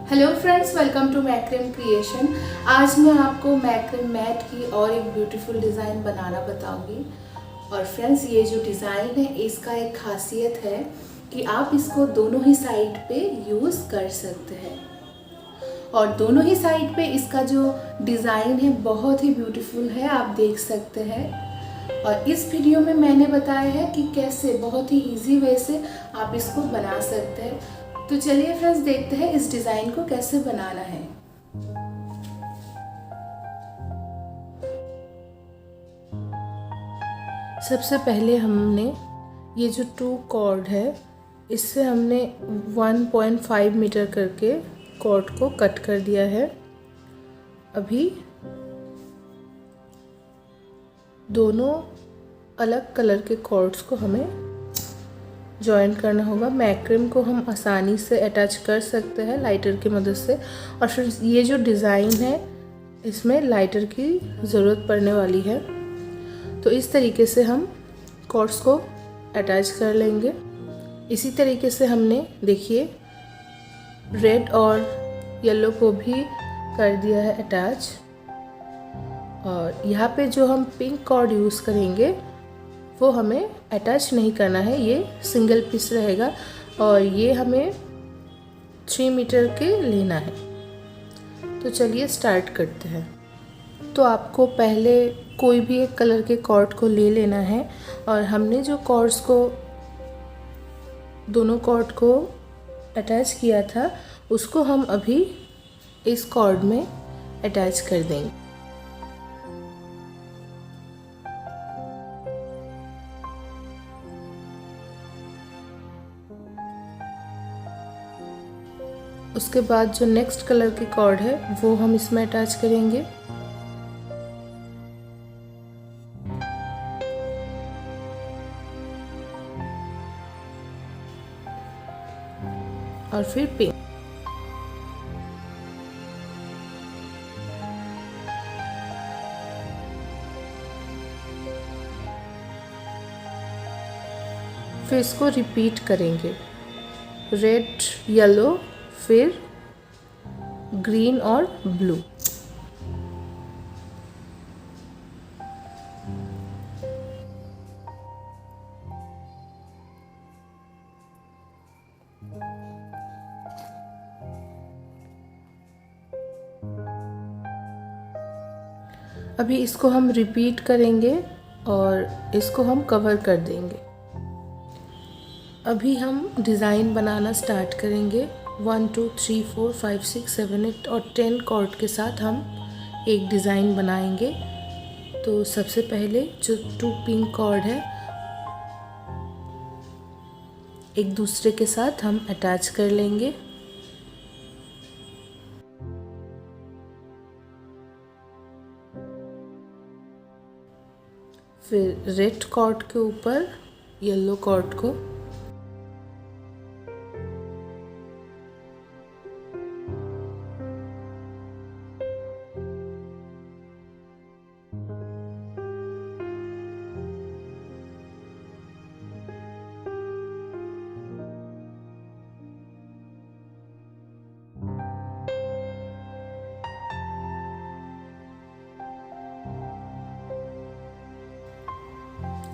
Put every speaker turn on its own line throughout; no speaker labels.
Hello friends, welcome to Macrim creation. आज मैं आपको मैक्रिम मैट की और एक ब्यूटीफुल डिज़ाइन बनाना बताऊंगी। और फ्रेंड्स, ये जो डिज़ाइन है इसका एक खासियत है कि आप इसको दोनों ही साइड पे यूज़ कर सकते हैं। और दोनों ही साइड पे इसका जो डिज़ाइन है बहुत ही ब्यूटीफुल है, आप देख सकते हैं। और इस वीडियो में मैंने बताया है कि कैसे बहुत ही इजी वे से आप इसको बना सकते हैं। तो चलिए फ्रेंड्स, देखते हैं इस डिज़ाइन को कैसे बनाना है। सबसे पहले हमने ये जो 2 कॉर्ड है इससे हमने 1.5 मीटर करके कॉर्ड को कट कर दिया है। अभी दोनों अलग कलर के कॉर्ड्स को हमें जॉइन करना होगा। मैक्रिम को हम आसानी से अटैच कर सकते हैं लाइटर की मदद से। और फिर ये जो डिज़ाइन है इसमें लाइटर की ज़रूरत पड़ने वाली है, तो इस तरीके से हम कॉर्ड्स को अटैच कर लेंगे। इसी तरीके से हमने देखिए रेड और येलो को भी कर दिया है अटैच। और यहाँ पे जो हम पिंक कॉर्ड यूज़ करेंगे वो हमें अटैच नहीं करना है, ये सिंगल पीस रहेगा। और ये हमें 3 मीटर के लेना है। तो चलिए स्टार्ट करते हैं। तो आपको पहले कोई भी एक कलर के कॉर्ड को ले लेना है। और हमने जो कॉर्ड्स को दोनों कॉर्ड को अटैच किया था उसको हम अभी इस कॉर्ड में अटैच कर देंगे। उसके बाद जो नेक्स्ट कलर की कॉर्ड है वो हम इसमें अटैच करेंगे। और फिर पिंक। फिर इसको रिपीट करेंगे, रेड येलो फिर ग्रीन और ब्लू। अभी इसको हम रिपीट करेंगे और इसको हम कवर कर देंगे। अभी हम डिज़ाइन बनाना स्टार्ट करेंगे। 1 2 3 4 5 6 7 8 और 10 कॉर्ड के साथ हम एक डिज़ाइन बनाएंगे। तो सबसे पहले जो 2 पिंक कॉर्ड है एक दूसरे के साथ हम अटैच कर लेंगे। फिर रेड कॉर्ड के ऊपर येलो कॉर्ड को,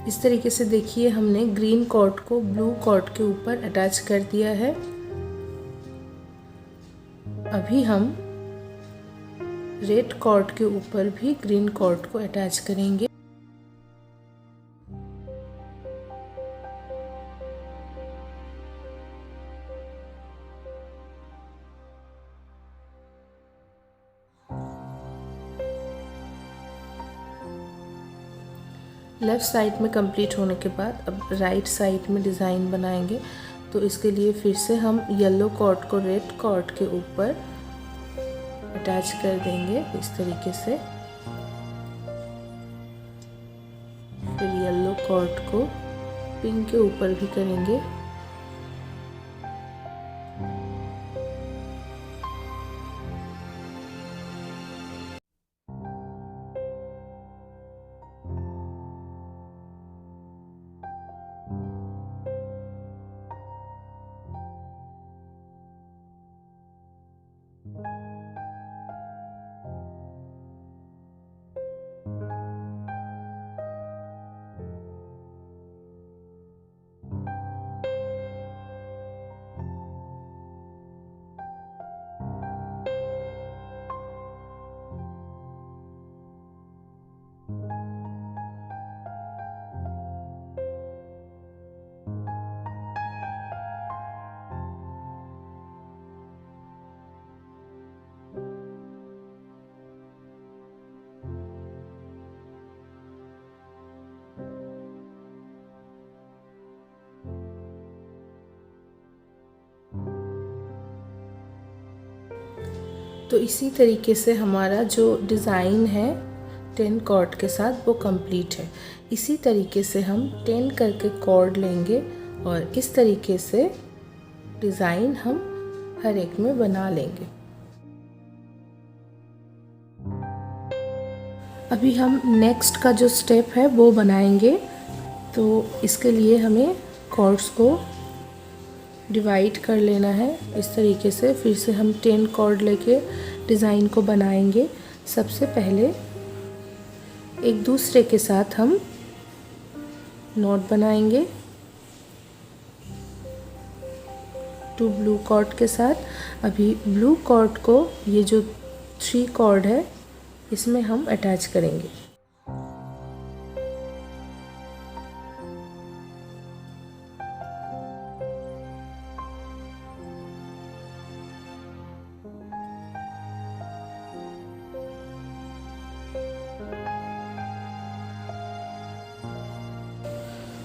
इस तरीके से देखिए हमने ग्रीन कॉर्ड को ब्लू कॉर्ड के ऊपर अटैच कर दिया है। अभी हम रेड कॉर्ड के ऊपर भी ग्रीन कॉर्ड को अटैच करेंगे। लेफ़्ट साइड में कंप्लीट होने के बाद अब राइट साइड में डिज़ाइन बनाएंगे। तो इसके लिए फिर से हम येलो कॉर्ड को रेड कॉर्ड के ऊपर अटैच कर देंगे इस तरीके से। फिर येलो कॉर्ड को पिंक के ऊपर भी करेंगे। तो इसी तरीके से हमारा जो डिज़ाइन है 10 कॉर्ड के साथ वो कंप्लीट है। इसी तरीके से हम 10 करके कॉर्ड लेंगे और इस तरीके से डिज़ाइन हम हर एक में बना लेंगे। अभी हम नेक्स्ट का जो स्टेप है वो बनाएंगे। तो इसके लिए हमें कॉर्ड्स को डिवाइड कर लेना है इस तरीके से। फिर से हम 10 कॉर्ड लेके डिज़ाइन को बनाएंगे। सबसे पहले एक दूसरे के साथ हम नॉट बनाएंगे 2 ब्लू कॉर्ड के साथ। अभी ब्लू कॉर्ड को ये जो 3 कॉर्ड है इसमें हम अटैच करेंगे।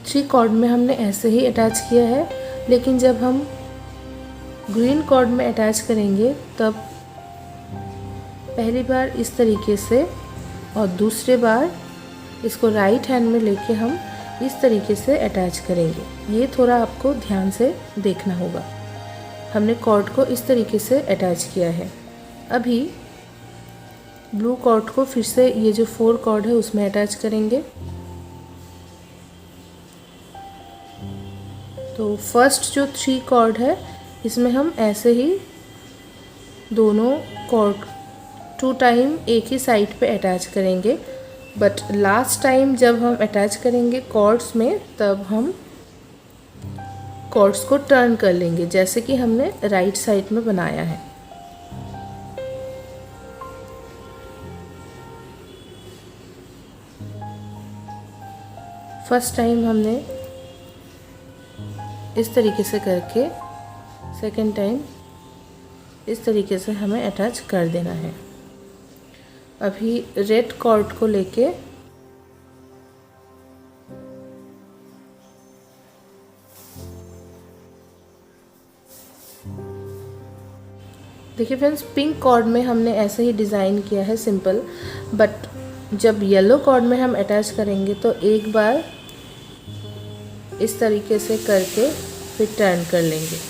थ्री कॉर्ड में हमने ऐसे ही अटैच किया है, लेकिन जब हम ग्रीन कॉर्ड में अटैच करेंगे तब पहली बार इस तरीके से और दूसरे बार इसको राइट हैंड में लेके हम इस तरीके से अटैच करेंगे। ये थोड़ा आपको ध्यान से देखना होगा। हमने कॉर्ड को इस तरीके से अटैच किया है। अभी ब्लू कॉर्ड को फिर से ये जो 4 कॉर्ड है उसमें अटैच करेंगे। तो फर्स्ट जो 3 कॉर्ड है इसमें हम ऐसे ही दोनों कॉर्ड 2 टाइम एक ही साइड पे अटैच करेंगे, बट लास्ट टाइम जब हम अटैच करेंगे कॉर्ड्स में तब हम कॉर्ड्स को टर्न कर लेंगे जैसे कि हमने राइट साइड में बनाया है। फर्स्ट टाइम हमने इस तरीके से करके सेकेंड टाइम इस तरीके से हमें अटैच कर देना है। अभी रेड कॉर्ड को लेके देखिए फ्रेंड्स, पिंक कॉर्ड में हमने ऐसे ही डिज़ाइन किया है सिंपल, बट जब येलो कॉर्ड में हम अटैच करेंगे तो एक बार इस तरीके से करके फिर टर्न कर लेंगे।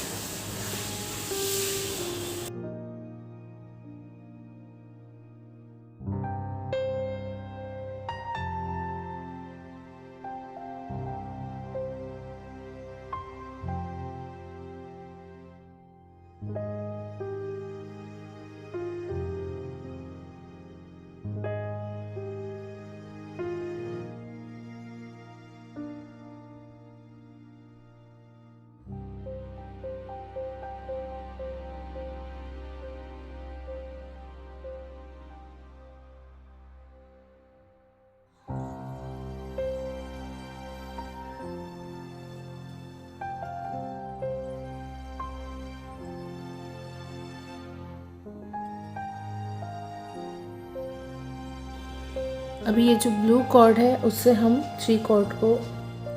अभी ये जो ब्लू कॉर्ड है उससे हम 3 कॉर्ड को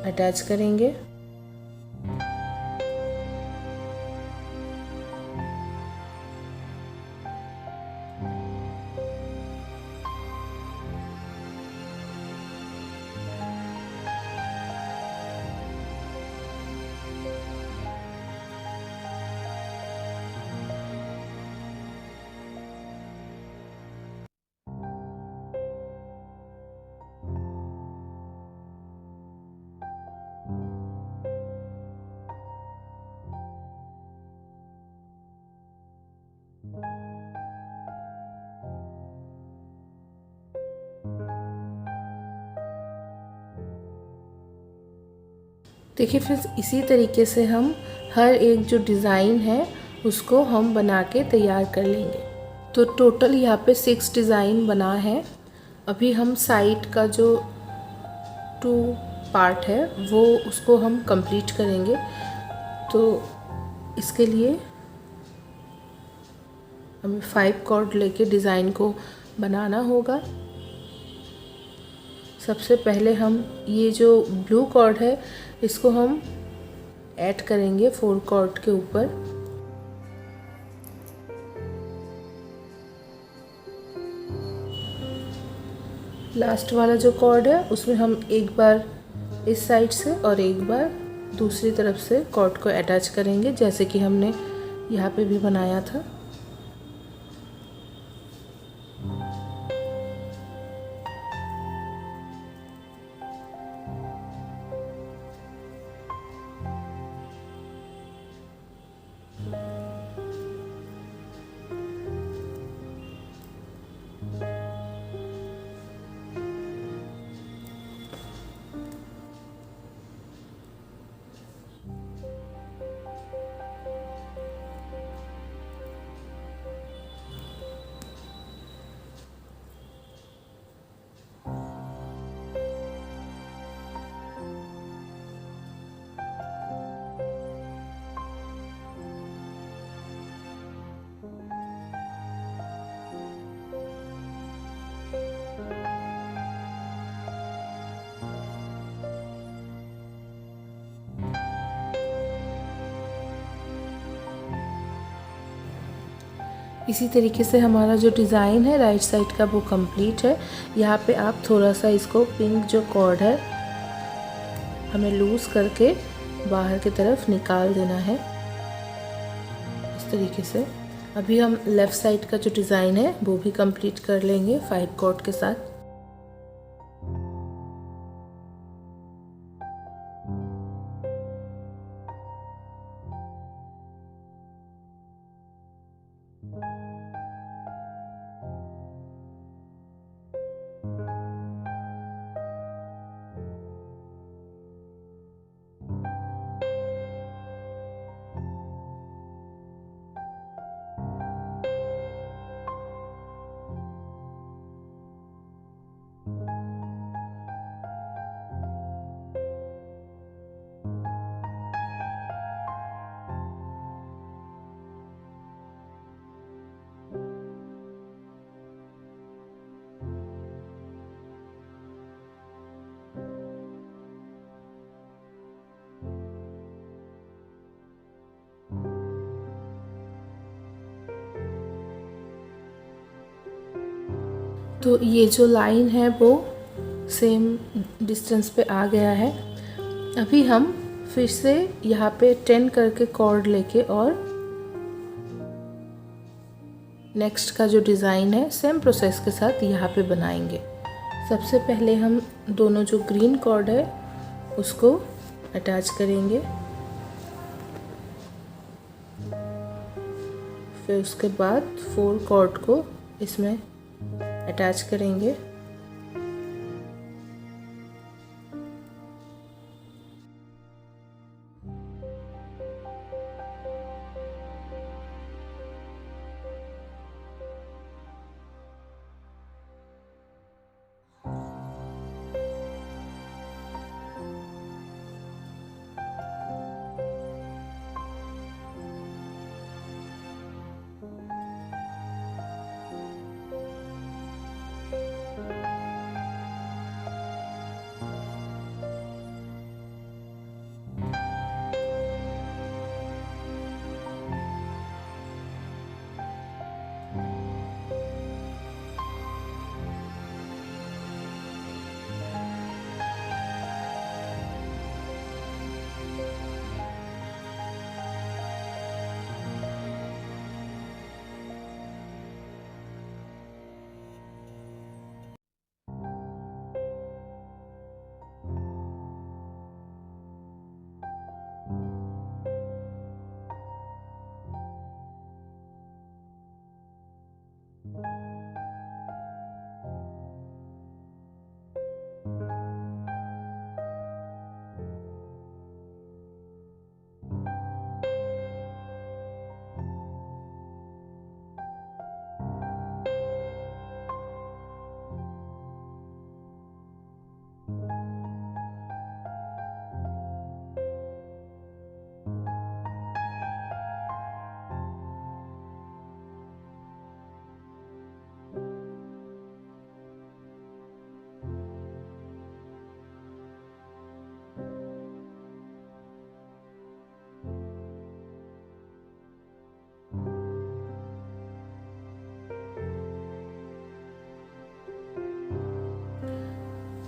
अटैच करेंगे। देखिए फ्रेंड्स, इसी तरीके से हम हर एक जो डिज़ाइन है उसको हम बना के तैयार कर लेंगे। तो टोटल यहाँ पे 6 डिज़ाइन बना है। अभी हम साइड का जो 2 पार्ट है वो उसको हम कंप्लीट करेंगे। तो इसके लिए हमें 5 कॉर्ड लेके डिज़ाइन को बनाना होगा। सबसे पहले हम ये जो ब्लू कॉर्ड है इसको हम ऐड करेंगे 4 कॉर्ड के ऊपर। लास्ट वाला जो कॉर्ड है उसमें हम एक बार इस साइड से और एक बार दूसरी तरफ से कॉर्ड को अटैच करेंगे, जैसे कि हमने यहाँ पे भी बनाया था। इसी तरीके से हमारा जो डिज़ाइन है राइट साइड का वो कंप्लीट है। यहाँ पे आप थोड़ा सा इसको पिंक जो कॉर्ड है हमें लूज़ करके बाहर की तरफ निकाल देना है, इस तरीके से। अभी हम लेफ़्ट साइड का जो डिज़ाइन है वो भी कंप्लीट कर लेंगे 5 कॉर्ड के साथ। तो ये जो लाइन है वो सेम डिस्टेंस पे आ गया है। अभी हम फिर से यहाँ पे 10 करके कॉर्ड लेके और नेक्स्ट का जो डिज़ाइन है सेम प्रोसेस के साथ यहाँ पे बनाएंगे। सबसे पहले हम दोनों जो ग्रीन कॉर्ड है उसको अटैच करेंगे, फिर उसके बाद 4 कॉर्ड को इसमें अटैच करेंगे।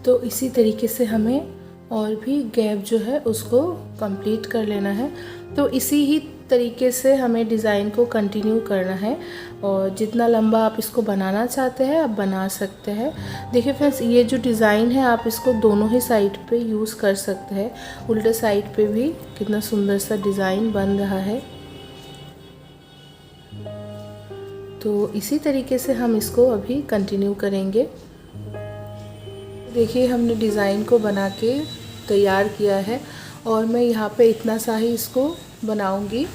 तो इसी तरीके से हमें और भी गैप जो है उसको कंप्लीट कर लेना है। तो इसी ही तरीके से हमें डिज़ाइन को कंटिन्यू करना है और जितना लंबा आप इसको बनाना चाहते हैं आप बना सकते हैं। देखिए फ्रेंड्स, ये जो डिज़ाइन है आप इसको दोनों ही साइड पे यूज़ कर सकते हैं। उल्टे साइड पे भी कितना सुंदर सा डिज़ाइन बन रहा है। तो इसी तरीके से हम इसको अभी कंटिन्यू करेंगे। देखिए हमने डिज़ाइन को बना के तैयार किया है और मैं यहाँ पे इतना सा ही इसको बनाऊंगी।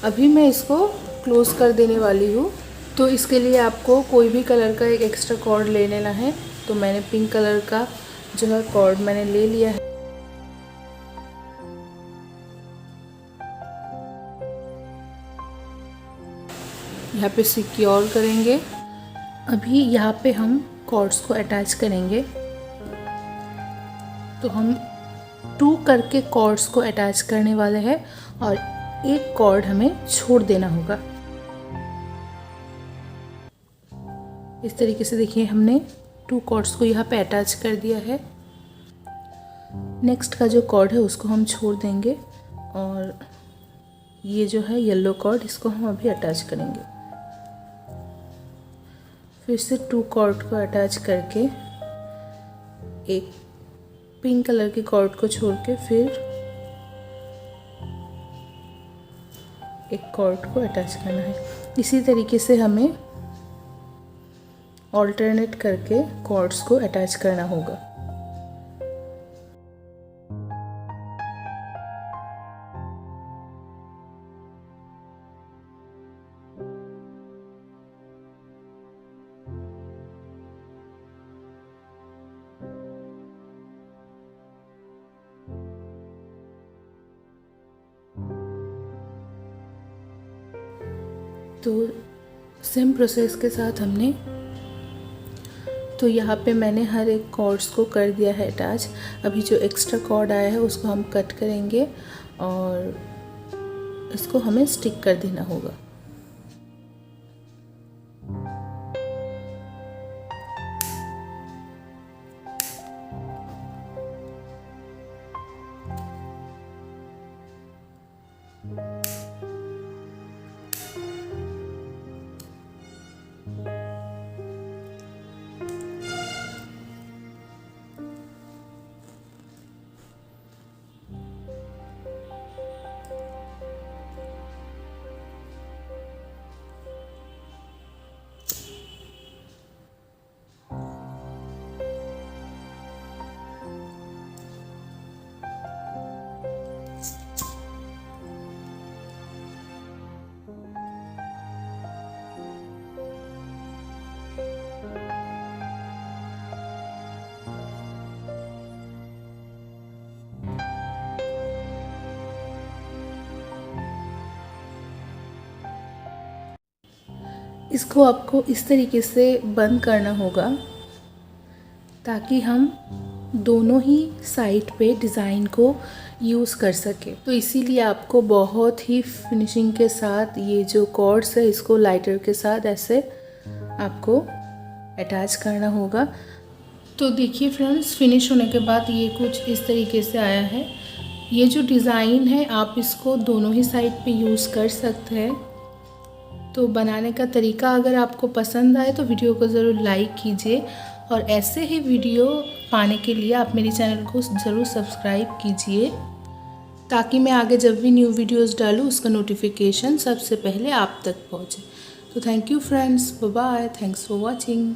अभी मैं इसको क्लोज़ कर देने वाली हूँ। तो इसके लिए आपको कोई भी कलर का एक एक्स्ट्रा कॉर्ड ले लेना है। तो मैंने पिंक कलर का जो है कॉर्ड मैंने ले लिया है। यहाँ पे सिक्योर करेंगे। अभी यहाँ पे हम कॉर्ड्स को अटैच करेंगे। तो हम 2 करके कॉर्ड्स को अटैच करने वाले हैं और एक कॉर्ड हमें छोड़ देना होगा। इस तरीके से देखिए हमने 2 कॉर्ड्स को यहाँ पे अटैच कर दिया है। नेक्स्ट का जो कॉर्ड है उसको हम छोड़ देंगे और ये जो है येलो कॉर्ड, इसको हम अभी अटैच करेंगे। फिर से 2 कॉर्ड को अटैच करके एक पिंक कलर के कॉर्ड को छोड़ के फिर एक कॉर्ड को अटैच करना है। इसी तरीके से हमें ऑल्टरनेट करके कॉर्ड्स को अटैच करना होगा। तो सेम प्रोसेस के साथ हमने तो यहाँ पे मैंने हर एक कॉर्ड्स को कर दिया है अटैच। अभी जो एक्स्ट्रा कॉर्ड आया है उसको हम कट करेंगे और इसको हमें स्टिक कर देना होगा। इसको आपको इस तरीके से बंद करना होगा ताकि हम दोनों ही साइड पे डिज़ाइन को यूज़ कर सके। तो इसीलिए आपको बहुत ही फिनिशिंग के साथ ये जो कॉर्ड्स है इसको लाइटर के साथ ऐसे आपको अटैच करना होगा। तो देखिए फ्रेंड्स, फिनिश होने के बाद ये कुछ इस तरीके से आया है। ये जो डिज़ाइन है आप इसको दोनों ही साइड पे यूज़ कर सकते हैं। तो बनाने का तरीका अगर आपको पसंद आए तो वीडियो को ज़रूर लाइक कीजिए और ऐसे ही वीडियो पाने के लिए आप मेरे चैनल को ज़रूर सब्सक्राइब कीजिए ताकि मैं आगे जब भी न्यू वीडियोस डालूँ उसका नोटिफिकेशन सबसे पहले आप तक पहुँचे। तो thank you friends, bye bye, thanks for watching.